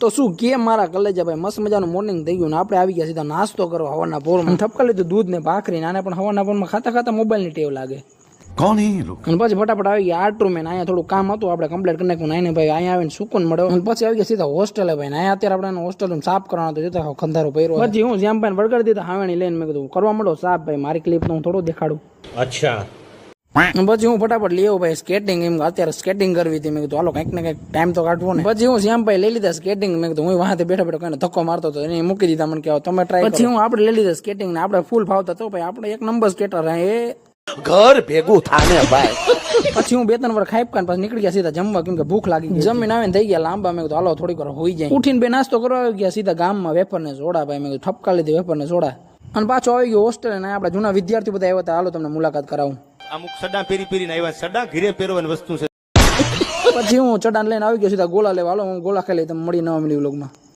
તો શું કેમ મારા કલેજા ભાઈ મસ્ત મજાનું મોર્નિંગ થઈ ગયું ને આપણે આવી ગયા સીધા નાસ્તો કરો હવાના પોરમાં ઠપકા લીધું દૂધ ને ભાખરી ને આને પણ હવાના પોરમાં ખાતા ખાતા મોબાઈલ ની ટેવ લાગે कौन है ये लोग અને પછી ફટાફટ આવી ગયા આર્ટ રૂમ અહીંયા થોડું કામ હતું આપણે કમ્પ્લીટ કરી નાખ્યું ને ભાઈ અહીંયા આવીને સુકૂન મળ્યો અને પછી આવી ગયા સીધા હોસ્ટેલે ભાઈ અહીંયા અત્યારે આપણે હોસ્ટેલ રૂમ સાફ કરવાનો હતો જોતા ખંધારો પહેર્યો પછી હું જેમ ભાઈ વળગાડી દીધા હાવેણી લઈને મેં કીધું કરવા માંડો સાફ ભાઈ મારી ક્લિપ હું થોડું દેખાડું अच्छा પછી હું ફટાફટ લઈ આવું ભાઈ સ્કેટિંગ એમ અત્યારે સ્કેટિંગ કરવી હતી મેં કીધું હાલો કંઈક ને કંઈક ટાઈમ તો કાઢવો ને પછી હું શ્યામભાઈ લઈ લીધા સ્કેટિંગ મેં કીધું હું વાંહે બેઠા બેઠા કઈને ધક્કો મારતો હતો એને મૂકી દીધા મને કે તમે ટ્રાય પછી હું આપણે લઈ લીધા સ્કેટિંગ ને આપણે ફૂલ ફાવતા તો ભાઈ આપણે એક નંબર સ્કેટર એ घर भेगू थाने भाई પછી હું 2-3 વાર ખાઈ પાન પછી નીકળી ગયા સીધા જમવા કેમ કે ભૂખ લાગી ગઈ જમીન આવીને થઈ ગયા લાંબા મેં કીધું હાલો થોડીક વાર હોઈ જાય ઉઠીને બે નાસ્તો કરવા આવી ગયા સીધા ગામમાં વેફર ને સોડા ભાઈ મેં કીધું ઠપકા લીધી વેફર ને સોડા અને પાછો આવી ગયો હોસ્ટેલ ને આપણે જૂના વિદ્યાર્થીઓ બધા આવ્યા હતા હાલો તમને મુલાકાત કરાવું અમુક સડા પેરી પેરીને આવ્યા સડા ઘીરે પહેરવાની વસ્તુ છે પછી હું ચડાન લઈને આવી ગયો સીધા ગોલા લેવા હાલો હું ગોલા ખાઈ લઈ તમે મળી નવા મળી વ્લોગમાં